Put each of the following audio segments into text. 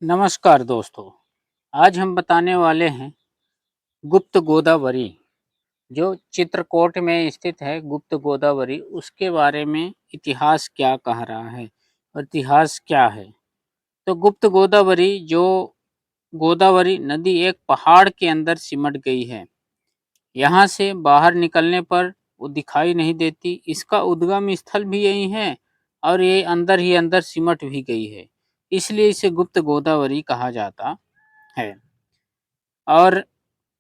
नमस्कार दोस्तों। आज हम बताने वाले हैं गुप्त गोदावरी जो चित्रकूट में स्थित है। गुप्त गोदावरी उसके बारे में इतिहास क्या कह रहा है और इतिहास क्या है। तो गुप्त गोदावरी जो गोदावरी नदी एक पहाड़ के अंदर सिमट गई है। यहाँ से बाहर निकलने पर वो दिखाई नहीं देती। इसका उद्गम स्थल भी यही है और ये अंदर ही अंदर सिमट भी गई है, इसलिए इसे गुप्त गोदावरी कहा जाता है। और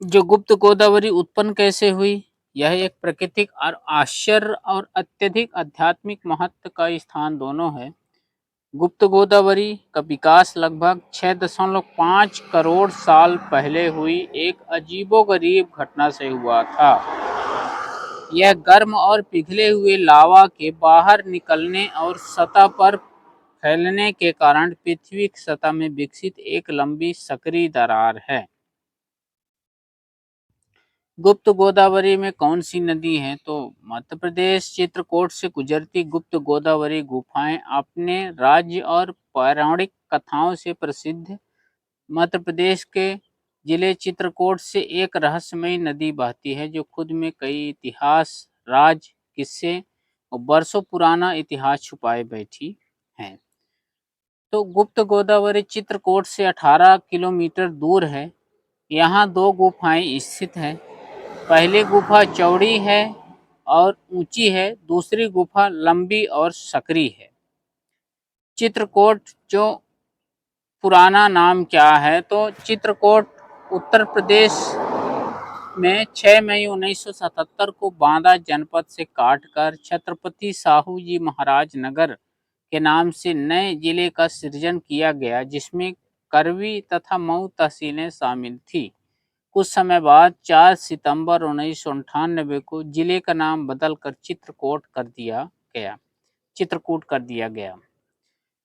जो गुप्त गोदावरी उत्पन्न कैसे हुई, यह एक प्राकृतिक और आश्चर्य और अत्यधिक आध्यात्मिक महत्व का स्थान दोनों है। गुप्त गोदावरी का विकास लगभग 6.5 करोड़ साल पहले हुई एक अजीबोगरीब घटना से हुआ था। यह गर्म और पिघले हुए लावा के बाहर निकलने और सतह पर फैलने के कारण पृथ्वी की सतह में विकसित एक लंबी सक्रिय दरार है। गुप्त गोदावरी में कौन सी नदी है? तो मध्य प्रदेश चित्रकूट से गुजरती गुप्त गोदावरी गुफाएं अपने राज्य और पौराणिक कथाओं से प्रसिद्ध। मध्य प्रदेश के जिले चित्रकूट से एक रहस्यमयी नदी बहती है जो खुद में कई इतिहास, राज, किस्से और बरसों पुराना इतिहास छुपाए बैठी है। तो गुप्त गोदावरी चित्रकूट से 18 किलोमीटर दूर है। यहाँ दो गुफाएं स्थित हैं। पहली गुफा चौड़ी है और ऊंची है, दूसरी गुफा लंबी और सकरी है। चित्रकूट जो पुराना नाम क्या है? तो चित्रकूट उत्तर प्रदेश में 6 मई 1977 को बांदा जनपद से काटकर छत्रपति साहू जी महाराज नगर के नाम से नए जिले का सृजन किया गया, जिसमें करवी तथा मऊ तहसीलें शामिल थी। कुछ समय बाद 4 सितंबर 1998 को जिले का नाम बदलकर चित्रकूट कर दिया गया।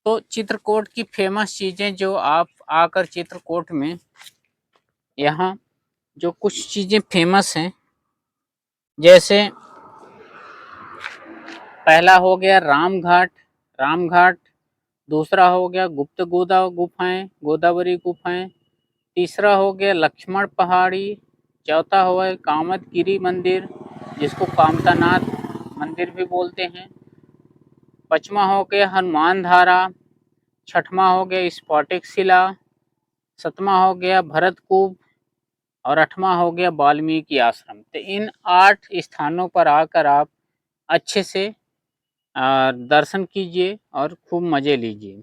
तो चित्रकूट की फेमस चीज़ें जो आप आकर चित्रकूट में, यहाँ जो कुछ चीज़ें फेमस हैं, जैसे पहला हो गया रामघाट, दूसरा हो गया गुप्त गोदावरी गुफाएं, तीसरा हो गया लक्ष्मण पहाड़ी, चौथा हो गया कामतगिरी मंदिर जिसको कामतानाथ मंदिर भी बोलते हैं, पांचवा हो गया हनुमान धारा, छठवां हो गया स्फटिक शिला, सातवां हो गया भरतकूप और आठवां हो गया वाल्मीकि आश्रम। तो इन 8 स्थानों पर आकर आप अच्छे से दर्शन कीजिए और खूब मजे लीजिए।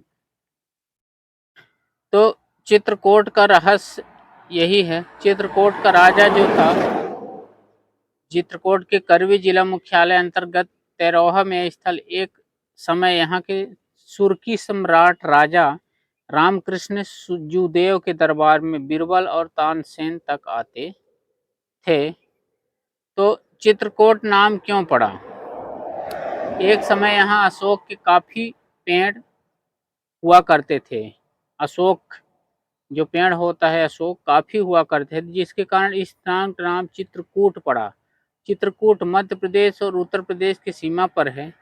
तो चित्रकूट का रहस्य यही है। चित्रकूट का राजा जो था, चित्रकूट के करवी जिला मुख्यालय अंतर्गत तेरोहा में स्थल एक समय यहाँ के सुरकी सम्राट राजा रामकृष्ण सुजुदेव के दरबार में बीरबल और तानसेन तक आते थे। तो चित्रकूट नाम क्यों पड़ा? एक समय यहाँ अशोक के काफी पेड़ हुआ करते थे। अशोक जो पेड़ होता है, अशोक काफी हुआ करते थे, जिसके कारण इस स्थान का नाम चित्रकूट पड़ा। चित्रकूट मध्य प्रदेश और उत्तर प्रदेश की सीमा पर है।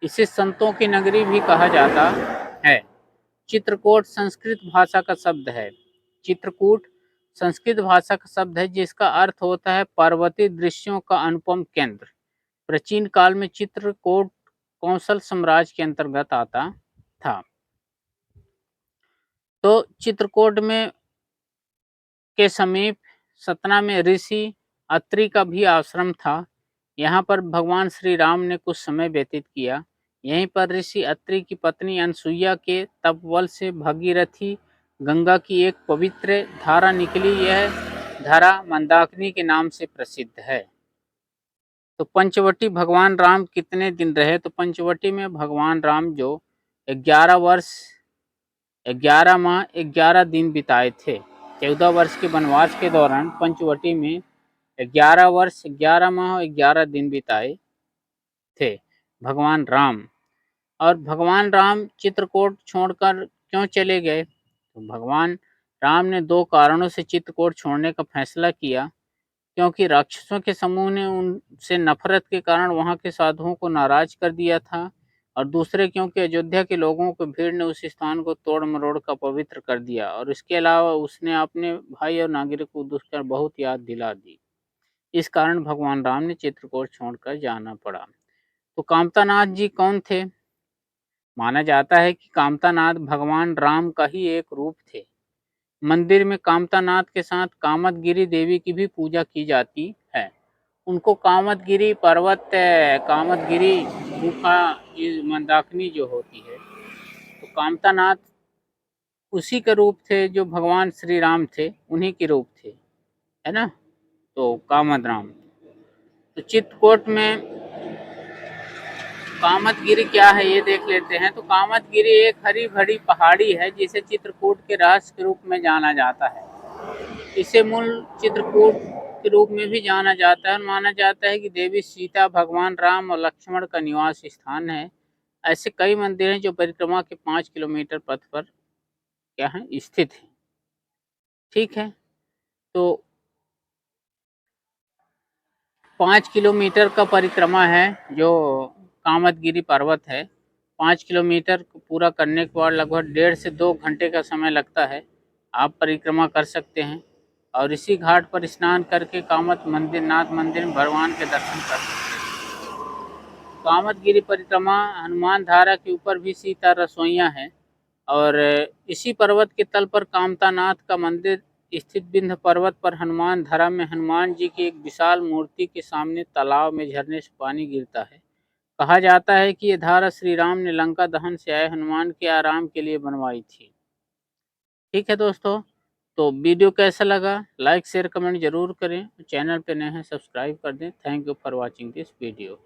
इसे संतों की नगरी भी कहा जाता है। चित्रकूट संस्कृत भाषा का शब्द है। चित्रकूट संस्कृत भाषा का शब्द है जिसका अर्थ होता है पर्वतीय दृश्यों का अनुपम केंद्र। प्राचीन काल में चित्रकूट कौशल साम्राज्य के अंतर्गत आता था। तो चित्रकूट में के समीप सतना में ऋषि अत्रि का भी आश्रम था। यहाँ पर भगवान श्री राम ने कुछ समय व्यतीत किया। यहीं पर ऋषि अत्रि की पत्नी अनसुईया के तपबल से भगीरथी गंगा की एक पवित्र धारा निकली। यह धारा मंदाकिनी के नाम से प्रसिद्ध है। तो पंचवटी भगवान राम कितने दिन रहे? तो पंचवटी में भगवान राम जो 11 वर्ष 11 माह 11 दिन बिताए थे। 14 वर्ष के वनवास के दौरान पंचवटी में 11 वर्ष 11 माह 11 दिन बिताए थे भगवान राम। और भगवान राम चित्रकूट छोड़कर क्यों चले गए? तो भगवान राम ने 2 कारणों से चित्रकूट छोड़ने का फैसला किया। क्योंकि राक्षसों के समूह ने उनसे नफरत के कारण वहां के साधुओं को नाराज कर दिया था। और दूसरे क्योंकि अयोध्या के लोगों की भीड़ ने उस स्थान को तोड़ मरोड़ कर पवित्र कर दिया, और इसके अलावा उसने अपने भाई और नागरिक को दुष्कर बहुत याद दिला दी। इस कारण भगवान राम ने चित्रकूट छोड़कर जाना पड़ा। तो कामतानाथ जी कौन थे? माना जाता है कि कामतानाथ भगवान राम का ही एक रूप थे। मंदिर में कामतानाथ के साथ कामतगिरी देवी की भी पूजा की जाती है। उनको कामतगिरी पर्वत, कामतगिरी गुफा, ये मंदाकिनी जो होती है, तो कामतानाथ उसी के रूप थे जो भगवान श्री राम थे, उन्हीं के रूप थे, है ना? तो कामत राम। तो चित्रकूट में कामतगिरी क्या है ये देख लेते हैं। तो कामतगिरी एक हरी भरी पहाड़ी है जिसे चित्रकूट के रहस्य के रूप में जाना जाता है। इसे मूल चित्रकूट के रूप में भी जाना जाता है और माना जाता है कि देवी सीता, भगवान राम और लक्ष्मण का निवास स्थान है। ऐसे कई मंदिर हैं जो परिक्रमा के 5 किलोमीटर पथ पर क्या है, स्थित है। ठीक है, तो 5 किलोमीटर का परिक्रमा है जो कामतगिरी पर्वत है। 5 किलोमीटर को पूरा करने के बाद लगभग 1.5 से 2 घंटे का समय लगता है। आप परिक्रमा कर सकते हैं और इसी घाट पर स्नान करके कामत मंदिर, नाथ मंदिर में भगवान के दर्शन कर सकते हैं। कामतगिरी परिक्रमा हनुमान धारा के ऊपर भी सीता रसोइयाँ हैं, और इसी पर्वत के तल पर कामतानाथ का मंदिर स्थित। विंध्य पर्वत पर हनुमान धरा में हनुमान जी की एक विशाल मूर्ति के सामने तालाब में झरने से पानी गिरता है। कहा जाता है कि यह धारा श्री राम ने लंका दहन से आए हनुमान के आराम के लिए बनवाई थी। ठीक है दोस्तों, तो वीडियो कैसा लगा लाइक शेयर कमेंट जरूर करें। चैनल पे नए हैं सब्सक्राइब कर दें। Thank you for watching this video.